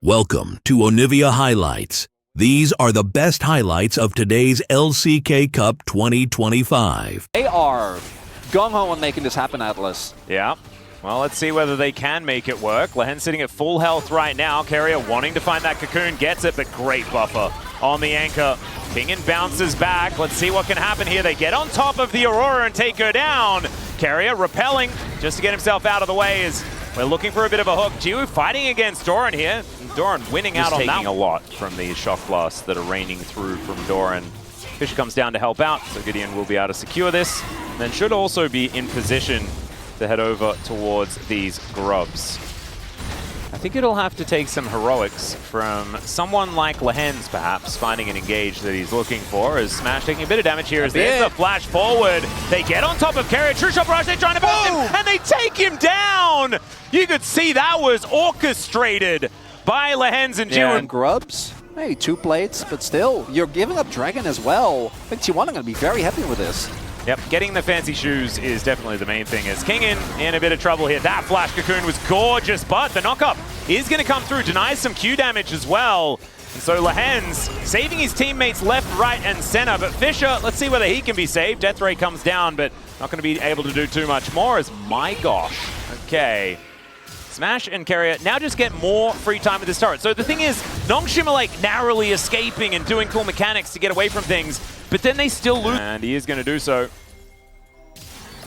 Welcome to Onivia Highlights. These are the best highlights of today's LCK Cup 2025. They are gung-ho on making this happen, Atlas. Yeah. Well, let's see whether they can make it work. Lehen sitting at full health right now. Carrier wanting to find that cocoon, gets it, but great buffer on the anchor. Kingen bounces back. Let's see what can happen here. They get on top of the Aurora and take her down. Carrier repelling just to get himself out of the way as we're looking for a bit of a hook. Jiwoo fighting against Doran here. Doran winning out on that. Taking a lot from these shock blasts that are raining through from Doran. Fisher comes down to help out, so Gideon will be able to secure this. And then should also be in position to head over towards these grubs. I think it'll have to take some heroics from someone like Lehen's, perhaps, finding an engage that he's looking for. As Smash taking a bit of damage here as there's the flash forward. They get on top of Carrier. True shot barrage, they're trying to burst him, and they take him down! You could see that was orchestrated by Lehen's and Jiwoo. Yeah, and grubs, maybe 2 plates, but still, you're giving up Dragon as well. I think T1 are going to be very happy with this. Yep, getting the fancy shoes is definitely the main thing. As Kingen in a bit of trouble here. That flash cocoon was gorgeous, but the knockup is going to come through. Denies some Q damage as well. And so Lehen's saving his teammates left, right, and center. But Fisher, let's see whether he can be saved. Death Ray comes down, but not going to be able to do too much more as, my gosh. Okay. Smash and Carrier now just get more free time with this turret. So the thing is, Nongshim are like narrowly escaping and doing cool mechanics to get away from things, but then they still lose. And he is going to do so.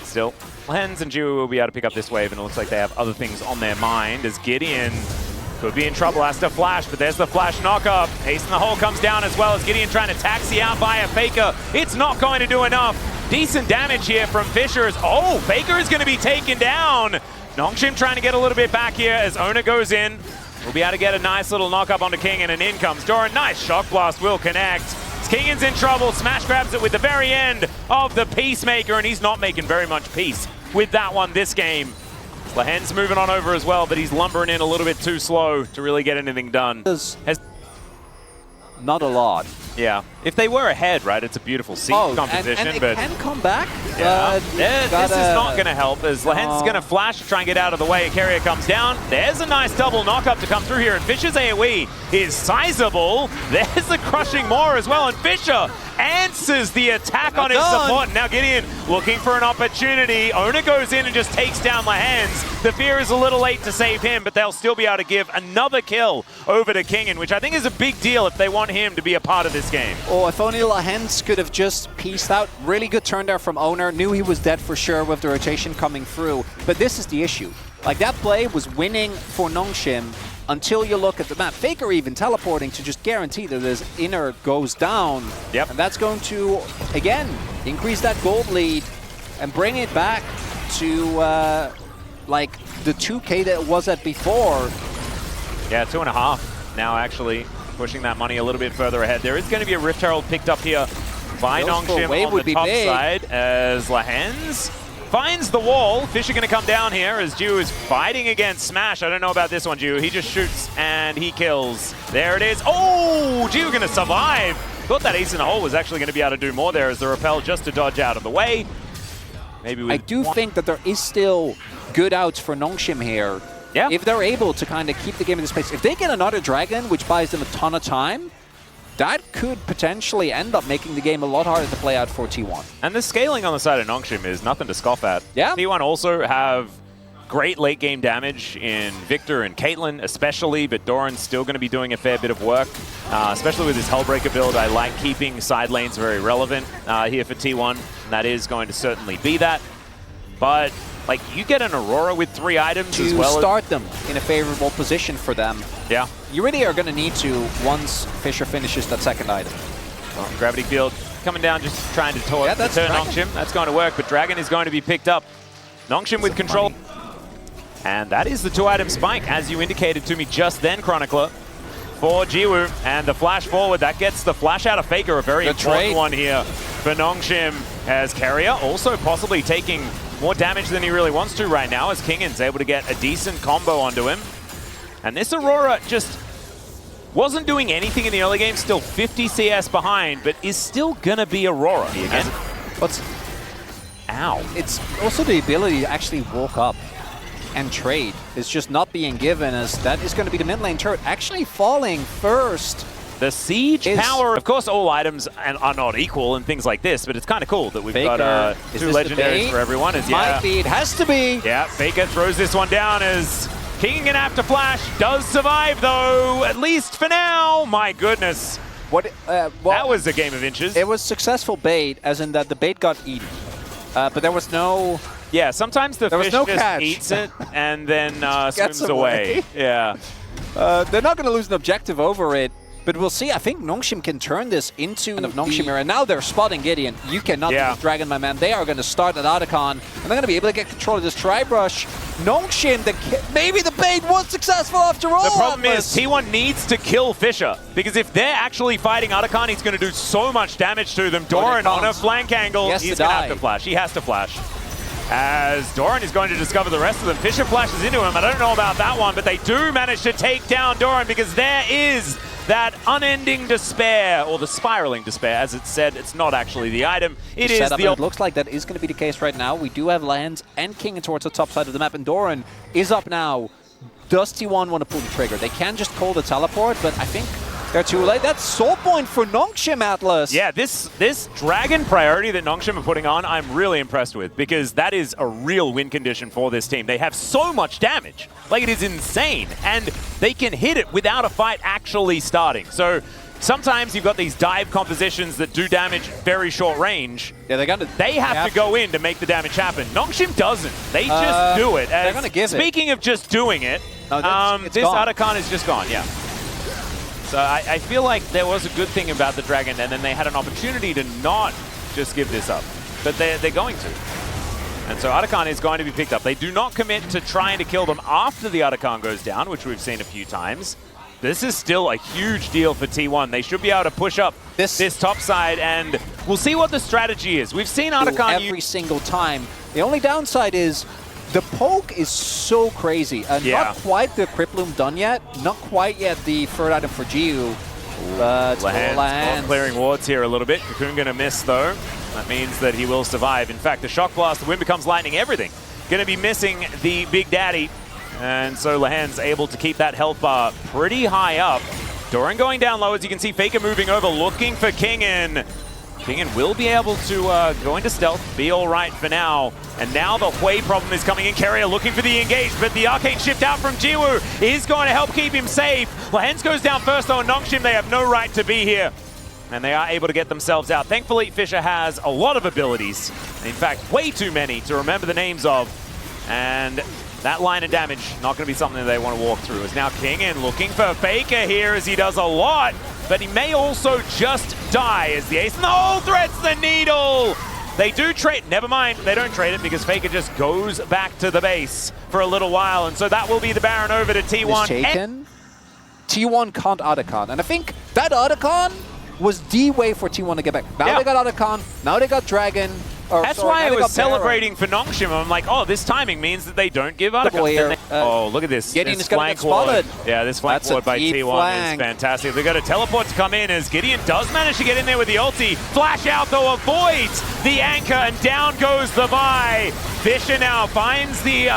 Still, Lehen's and Jiwoo will be able to pick up this wave, and it looks like they have other things on their mind as Gideon could be in trouble, has to flash, but there's the flash knockup. Ace in the hole comes down as well as Gideon trying to taxi out by a Faker. It's not going to do enough. Decent damage here from Fisher. Oh, Faker is going to be taken down. Nongshim trying to get a little bit back here as Ona goes in. We'll be able to get a nice little knock-up onto Kingen, and in comes Doran. Nice shock blast will connect. Kingen's in trouble. Smash grabs it with the very end of the Peacemaker, and he's not making very much peace with that one this game. Lehen's moving on over as well, but he's lumbering in a little bit too slow to really get anything done. Not a lot. Yeah. If they were ahead, right, it's a beautiful seat composition. And but it can come back. Yeah. This is not going to help as Lehen's going to flash to try and get out of the way. Carrier comes down. There's a nice double knockup to come through here. And Fisher's AoE is sizable. There's the crushing more as well. And Fisher answers the attack on his support. Now Gideon looking for an opportunity. Ona goes in and just takes down Lehen's. The fear is a little late to save him, but they'll still be able to give another kill over to Kingen, which I think is a big deal if they want him to be a part of this game. Oh, if only Lehen's could have just pieced out. Really good turn there from Owner. Knew he was dead for sure with the rotation coming through. But this is the issue. Like, that play was winning for Nongshim until you look at the map. Faker even teleporting to just guarantee that his inner goes down. Yep. And that's going to, again, increase that gold lead and bring it back to, like, the 2K that it was at before. Yeah, 2.5 now, actually. Pushing that money a little bit further ahead. There is going to be a Rift Herald picked up here by Nongshim on the top side as Lehen's finds the wall. Fisher going to come down here as Jiwoo is fighting against Smash. I don't know about this one, Jiwoo. He just shoots and he kills. There it is. Oh, Jiwoo going to survive. Thought that ace in the hole was actually going to be able to do more there as the repel just to dodge out of the way. Maybe I do think that there is still good outs for Nongshim here. Yeah. If they're able to kind of keep the game in this place. If they get another Dragon, which buys them a ton of time, that could potentially end up making the game a lot harder to play out for T1. And the scaling on the side of Nongshim is nothing to scoff at. Yeah. T1 also have great late game damage in Victor and Caitlyn especially, but Doran's still going to be doing a fair bit of work, especially with his Hellbreaker build. I like keeping side lanes very relevant here for T1, and that is going to certainly be that. But like, you get an Aurora with 3 items as well. To start them in a favorable position for them. Yeah. You really are going to need to once Fisher finishes that second item. Well, Gravity Field coming down, just trying to turn Nongshim. That's going to work, but Dragon is going to be picked up. Nongshim with control. And that is the 2-item spike, as you indicated to me just then, Chronicler, for Jiwoo. And the flash forward, that gets the flash out of Faker, a very important one here for Nongshim, as Carrier also possibly taking more damage than he really wants to right now, as Kingen's able to get a decent combo onto him. And this Aurora just wasn't doing anything in the early game, still 50 CS behind, but is still gonna be Aurora again. Ow. It's also the ability to actually walk up and trade is just not being given, as that is going to be the mid lane turret actually falling first. The siege power, of course, all items are not equal and things like this, but it's kind of cool that we've Faker, got two legendaries for everyone. Might be, it has to be. Yeah, Faker throws this one down as King gonna have to flash. Does survive though, at least for now. My goodness. Well, that was a game of inches. It was successful bait, as in that the bait got eaten. But there was no... Yeah, sometimes the fish just eats it and then swims away. Yeah. They're not going to lose an objective over it. But we'll see. I think Nongshim can turn this into kind of Nongshim era. Now they're spotting Gideon. You cannot do this Dragon, my man. They are going to start at Otacon, and they're going to be able to get control of this Tri-Brush. Nongshim, maybe the bait was successful after all. The problem is T1 needs to kill Fisher, because if they're actually fighting Otacon, he's going to do so much damage to them. Doran on a flank angle. He's going to have to flash. He has to flash. As Doran is going to discover the rest of them. Fisher flashes into him. I don't know about that one, but they do manage to take down Doran, because there is that unending despair, or the spiraling despair, as it's said. It's not actually the item. It is the... It looks like that is going to be the case right now. We do have lands and King towards the top side of the map, and Doran is up now. Does T1 want to pull the trigger? They can just call the teleport, but I think they're too late. That's soul point for Nongshim, Atlas. Yeah, this dragon priority that Nongshim are putting on, I'm really impressed with, because that is a real win condition for this team. They have so much damage. Like, it is insane. And they can hit it without a fight actually starting. So sometimes you've got these dive compositions that do damage very short range. Yeah, they have to go in to make the damage happen. Nongshim doesn't. They just do it. They're going to give Speaking of just doing it, this Otacon is just gone, yeah. So I feel like there was a good thing about the Dragon, and then they had an opportunity to not just give this up. But they're going to. And so Otacon is going to be picked up. They do not commit to trying to kill them after the Otacon goes down, which we've seen a few times. This is still a huge deal for T1. They should be able to push up this top side, and we'll see what the strategy is. We've seen Otacon every single time. The only downside is the poke is so crazy. Not quite the Criploom done yet. Not quite yet the third item for Jiu. But Lahan's clearing wards here a little bit. Cocoon going to miss, though. That means that he will survive. In fact, the Shock Blast, the wind becomes lightning, everything. Going to be missing the Big Daddy. And so Lahan's able to keep that health bar pretty high up. Doran going down low, as you can see. Faker moving over, looking for Kingin. Kingin will be able to go into stealth, be all right for now. And now the Hui problem is coming in. Carrier looking for the engage, but the Arcane Shift out from Jiwoo is going to help keep him safe. Lahan's goes down first, though, and Nongshim, they have no right to be here. And they are able to get themselves out. Thankfully, Fisher has a lot of abilities. In fact, way too many to remember the names of. And that line of damage, not going to be something they want to walk through. As now Kingin looking for Faker here, as he does a lot. But he may also just die as the ace in the hole threads the needle. They do trade, never mind, they don't trade it, because Faker just goes back to the base for a little while. And so that will be the Baron over to T1. Taken. T1 can't Otacon. And I think that Otacon was the way for T1 to get back. Now they got Otacon, now they got Dragon. That's why I was celebrating for Nongshim. I'm like, oh, this timing means that they don't give Otacon. Oh, look at this. Gideon is going to get spotted. Yeah, this flank ward by T1 is fantastic. They've got a teleport to come in, as Gideon does manage to get in there with the ulti. Flash out, though, avoids the anchor, and down goes the Vi. Fisher now finds the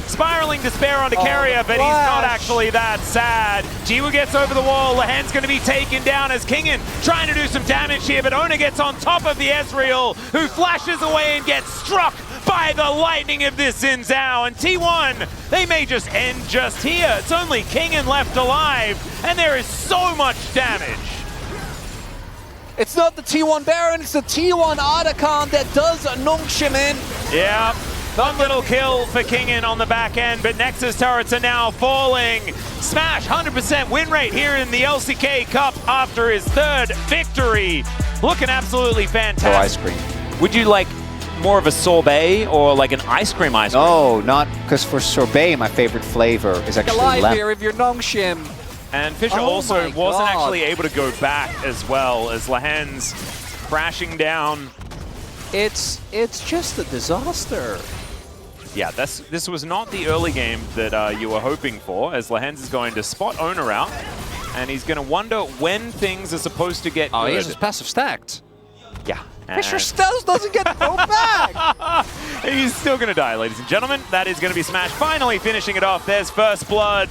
spiraling despair onto Carrier, but he's not actually that sad. Jiwoo gets over the wall. Lahan's going to be taken down as Kingin trying to do some damage here, but Ona gets on top of the Ezreal, who flashes away and gets struck by the lightning of this Xin Zhao. And T1, they may just end just here. It's only Kingin left alive, and there is so much damage. It's not the T1 Baron, it's the T1 Otacon that does Nongshim in. Yeah, one little kill for Kingin on the back end, but Nexus turrets are now falling. Smash, 100% win rate here in the LCK Cup after his third victory. Looking absolutely fantastic. Oh, ice cream. Would you like more of a sorbet or like an ice cream? No, not, because for sorbet, my favorite flavor is actually lemon. Here if you're Nongshim. And Fisher also wasn't actually able to go back as well, as Lahan's crashing down. It's just a disaster. Yeah, this was not the early game that you were hoping for, as Lahan's is going to spot Owner out, and he's going to wonder when things are supposed to get good. He has his passive stacked. Yeah. Fisher still doesn't get thrown back. He's still going to die, ladies and gentlemen. That is going to be Smash finally finishing it off. There's first blood.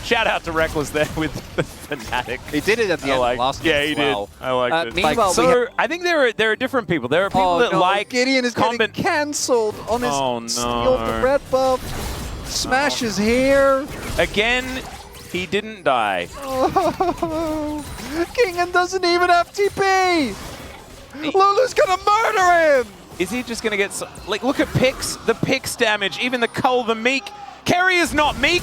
Shout out to Reckless there with the Fnatic. He did it at the end of last game as well. I liked it. Meanwhile, So I think there are different people. There are people that like Gideon is getting cancelled on his steal the red buff. Smash is here. Again, he didn't die. Oh, Kingen doesn't even have TP. Lulu's gonna murder him. Is he just gonna get like? Look at Pix, the Pix damage, even the Cull, the Meek. Carry is not Meek.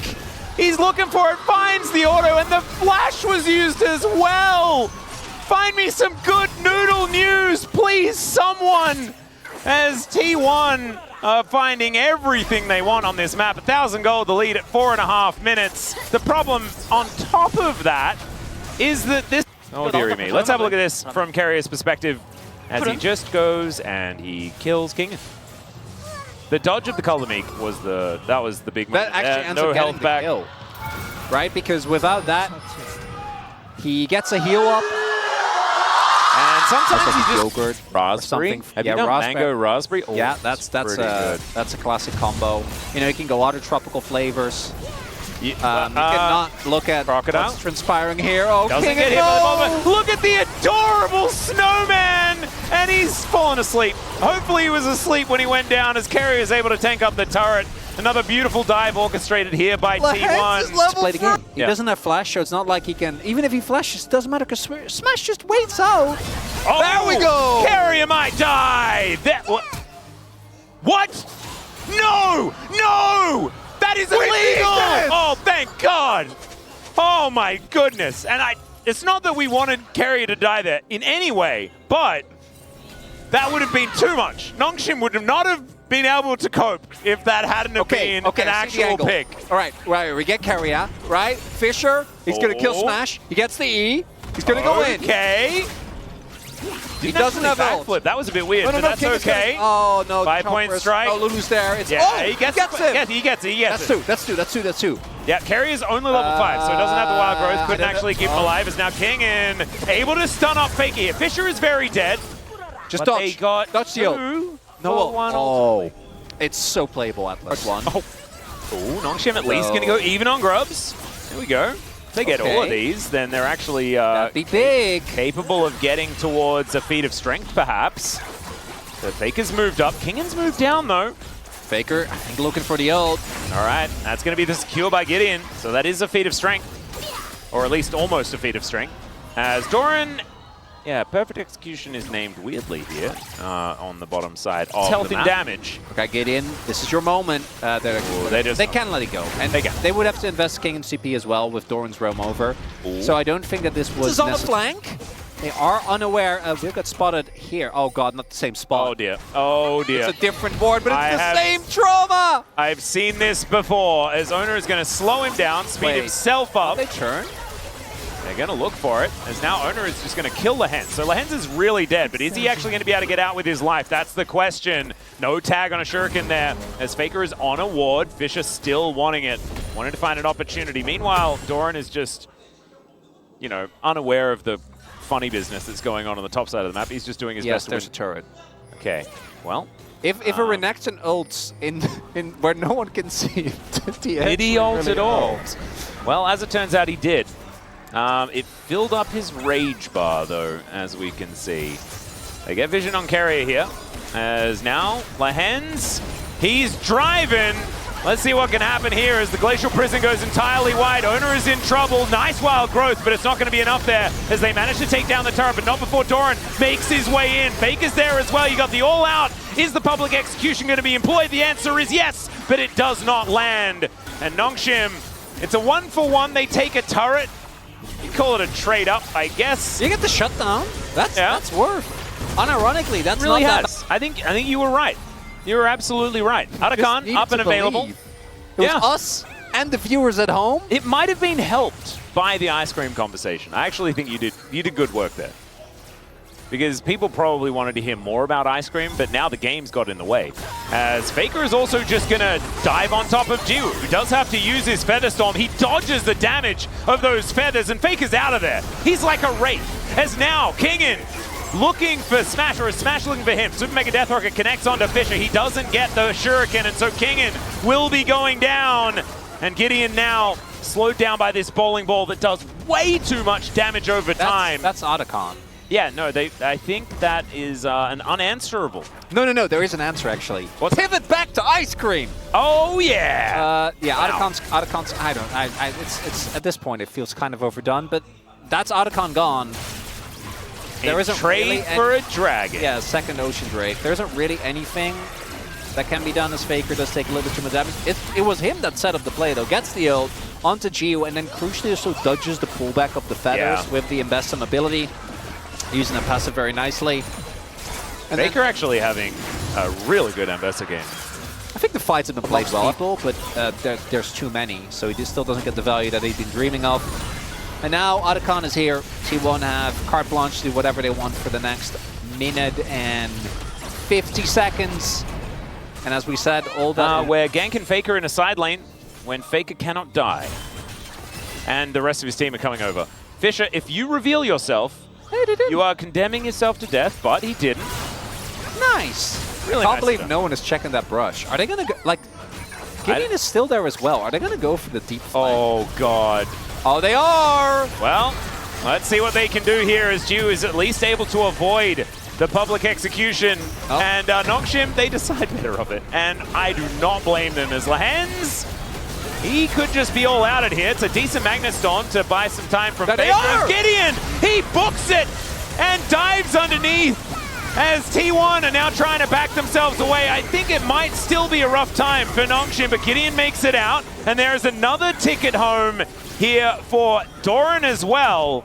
He's looking for it, finds the auto, and the flash was used as well. Find me some good noodle news, please, someone. As T1 are finding everything they want on this map. 1,000 gold, the lead at 4.5 minutes. The problem on top of that is that this... Oh, dearie me. Let's have a look at this from Carrier's perspective as he just goes and he kills King. The dodge of the Color Meek was the big moment. That actually ends no up health getting back. the kill, right? Because without that, he gets a heal up. And sometimes he just yogurt raspberry. Have you done mango raspberry? Oh, yeah, that's a classic combo. You know, you can go other tropical flavors. You cannot look at crocodile what's transpiring here. Oh, doesn't King get hit by the moment. Look at the adorable snowman, and he's fallen asleep. Hopefully he was asleep when he went down as Carrier is able to tank up the turret. Another beautiful dive orchestrated here by T1. Let's play the game. He doesn't have flash, so it's not like he can... Even if he flashes, it doesn't matter because Smash just waits out. Oh, there we go! Carrier might die! What? No! No! That is illegal! Oh, thank God! Oh my goodness! And it's not that we wanted Carrier to die there in any way, but that would have been too much. Nongshim would not have been able to cope if that hadn't have been an actual pick. All right, we get Carrier, right? Fisher, he's going to kill Smash. He gets the E. He's going to go in. Okay. He doesn't have backflip. That was a bit weird, but that's okay. Oh, no. 5-point strike. Oh, Lulu's there. It's, he gets it. him. He gets it. That's two. Yeah, Carrier's only level 5, so it doesn't have the wild growth. Couldn't actually keep him alive. Is now Kingen able to stun up Faker here. Fisher is very dead. Just dodge. Dodge seal. No. It's so playable, Atlas. Nongshim at least going to go even on Grubs. There we go. If they get all of these, then they're actually be big. Capable of getting towards a feat of strength, perhaps. So Faker's moved up. Kingen's moved down, though. Faker, I think, looking for the ult. All right, that's going to be the secure by Gideon. So that is a feat of strength. Or at least almost a feat of strength. As Doran... Yeah, Perfect Execution is named weirdly here on the bottom side of health and damage. Okay, Gideon, this is your moment. They can let it go. And they would have to invest King and CP as well with Doran's roam over. So I don't think that this was... This is on the flank. They are unaware. We got spotted here. Oh god, not the same spot. Oh dear. Oh dear. It's a different board, but it's the same trauma! I've seen this before, as Owner is going to slow him down, speed himself up. They turn. They're going to look for it, as now Owner is just going to kill Lehens. So Lehens is really dead, but is he actually going to be able to get out with his life? That's the question. No tag on a shuriken there, as Faker is on a ward. Fisher still wanting it, wanting to find an opportunity. Meanwhile, Doran is just, you know, unaware of the funny business that's going on the top side of the map. He's just doing his best. Yes, there's a turret. Okay, well. If a Renekton ults in where no one can see it, did he ult at all? Well, as it turns out, he did. It filled up his rage bar, though, as we can see. They get vision on Carrier here, as now Lehens, he's driving. Let's see what can happen here as the Glacial Prison goes entirely wide. Owner is in trouble. Nice wild growth, but it's not going to be enough there as they manage to take down the turret, but not before Doran makes his way in. Faker's there as well. You got the all-out. Is the public execution going to be employed? The answer is yes, but it does not land. And Nongshim, it's a 1-for-1. They take a turret. You call it a trade up, I guess. You get the shutdown. That's worth. Unironically, that's really not has. I think you were right. You were absolutely right. Arakan up and available. It was us and the viewers at home. It might have been helped by the ice cream conversation. I actually think you did good work there. Because people probably wanted to hear more about ice cream, but now the game's got in the way. As Faker is also just going to dive on top of Jiwoo, who does have to use his Feather Storm. He dodges the damage of those feathers, and Faker's out of there. He's like a wraith. As now, Kingen looking for Smash, or is Smash looking for him? Super Mega Death Rocket connects onto Fisher. He doesn't get the Shuriken, and so Kingen will be going down. And Gideon now slowed down by this bowling ball that does way too much damage over time. That's Otacon. Yeah, no, I think that is an unanswerable. No, there is an answer actually. What's Pivot back to ice cream. Oh yeah. Yeah, Wow. Otacon's. It's at this point it feels kind of overdone, but that's Otacon gone. There isn't trade really for a dragon. Yeah, second Ocean Drake. There isn't really anything that can be done as Faker does take a little bit too much damage. It was him that set up the play though. Gets the ult onto Gio and then crucially also dodges the pullback of the feathers with the Invest on ability. Using the passive very nicely. And Faker actually having a really good Ambessa game. I think the fights have been played well, people, but there's too many, so he just still doesn't get the value that he's been dreaming of. And now Otacon is here. T1 have carte blanche to do whatever they want for the next minute and 50 seconds. And as we said, all that... We're ganking Faker in a side lane when Faker cannot die. And the rest of his team are coming over. Fisher, if you reveal yourself, you are condemning yourself to death, but he didn't. Nice. Really I can't nice believe stuff. no one is checking that brush. Are they going to go... Like, Gideon is still there as well. Are they going to go for the deep flank? Oh, God. Oh, they are! Well, let's see what they can do here as Jew is at least able to avoid the public execution. Oh. And Nongshim, they decide better of it. And I do not blame them as Lahens. He could just be all out at here. It's a decent Magnet Storm to buy some time from They Faker. are! Gideon, he books it and dives underneath as T1 are now trying to back themselves away. I think it might still be a rough time for Nongshim, but Gideon makes it out. And there's another ticket home here for Doran as well.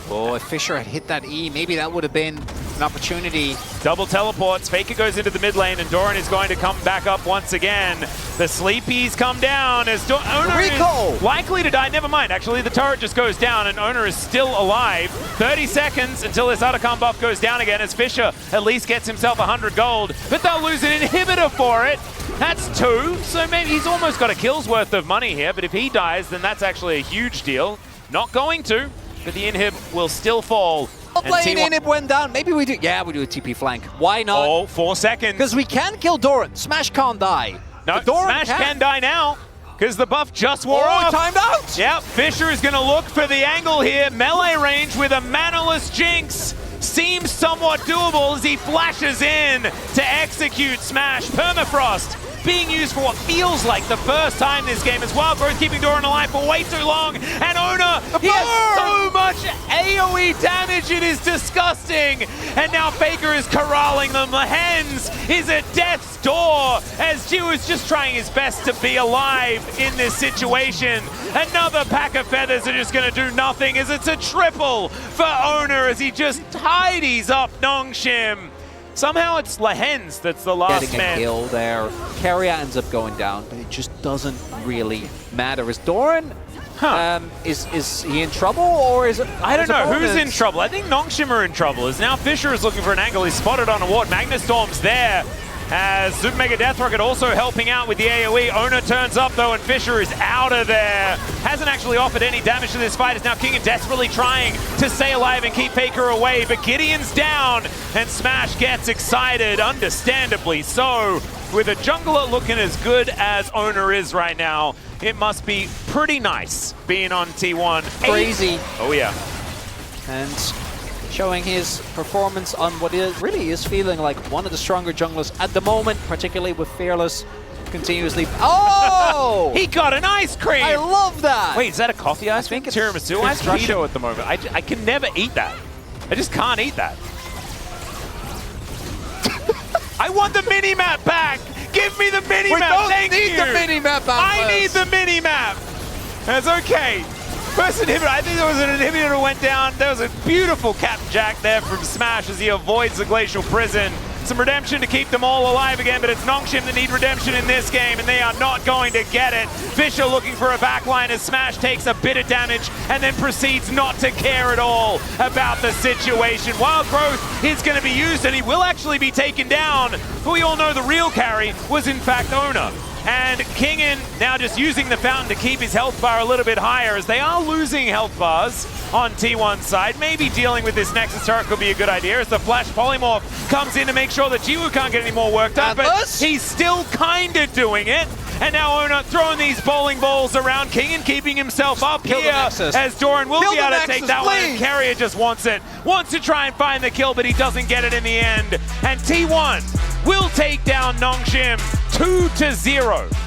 Oh, if Fisher had hit that E, maybe that would have been an opportunity. Double teleports. Faker goes into the mid lane, and Doran is going to come back up once again. The sleepies come down as Owner is likely to die. Never mind. Actually, the turret just goes down, and Owner is still alive. 30 seconds until this Otacon buff goes down again, as Fisher at least gets himself 100 gold. But they'll lose an inhibitor for it. That's 2, so maybe he's almost got a kill's worth of money here. But if he dies, then that's actually a huge deal. Not going to, but the inhib will still fall. Top lane inhib went down. Maybe we do. Yeah, we do a TP flank. Why not? Oh, 4 seconds. Because we can kill Doran. Smash can't die. No, Doran Smash can die now because the buff just wore off. Timed out. Yep, Fisher is going to look for the angle here. Melee range with a manaless Jinx seems somewhat doable as he flashes in to execute Smash. Permafrost being used for what feels like the first time this game as Wild Growth keeping Doran alive for way too long. And Owner, he has so much AoE damage, it is disgusting. And now Faker is corralling them. The Hens is at death's door as Jew is just trying his best to be alive in this situation. Another pack of feathers are just going to do nothing as it's a triple for Owner as he just tidies up Nongshim. Somehow it's Lahens that's the last Getting man. a kill there. Keria ends up going down, but it just doesn't really matter. Is Doran, is he in trouble, or is it? I don't know who's in trouble. I think Nongshim are in trouble. As now Fisher is looking for an angle. He's spotted on a ward. Magnastorm's there. As Super Mega Death Rocket also helping out with the AoE. Owner turns up though, and Fisher is out of there. Hasn't actually offered any damage to this fight. As now Kingen desperately trying to stay alive and keep Faker away. But Gideon's down, and Smash gets excited, understandably so. With a jungler looking as good as Owner is right now, it must be pretty nice being on T1. Crazy. Oh yeah. And showing his performance on what really is feeling like one of the stronger junglers at the moment, particularly with Fearless continuously. Oh! He got an ice cream! I love that! Wait, is that a coffee ice cream? think it's Tiramisu ice cream Russian. at the moment. I can never eat that. I just can't eat that. I want the mini-map back! Give me the mini-map! Thank you! We don't need the mini-map back. I need the mini-map! That's okay. First inhibitor, I think there was an inhibitor that went down. There was a beautiful Captain Jack there from Smash as he avoids the Glacial Prison. Some redemption to keep them all alive again, but it's Nongshim that need redemption in this game, and they are not going to get it. Fisher looking for a backline as Smash takes a bit of damage and then proceeds not to care at all about the situation. Wild Growth is going to be used, and he will actually be taken down. But we all know the real carry was in fact Owner. And Kingin now just using the fountain to keep his health bar a little bit higher as they are losing health bars on T1's side. Maybe dealing with this Nexus turret could be a good idea as the Flash Polymorph comes in to make sure that Jiwoo can't get any more work done, but he's still kind of doing it. And now Ona throwing these bowling balls around. Kingin keeping himself up here as Doran will be able to take that one. And Carrier just wants it. Wants to try and find the kill, but he doesn't get it in the end. And T1 will take down Nongshim 2-0.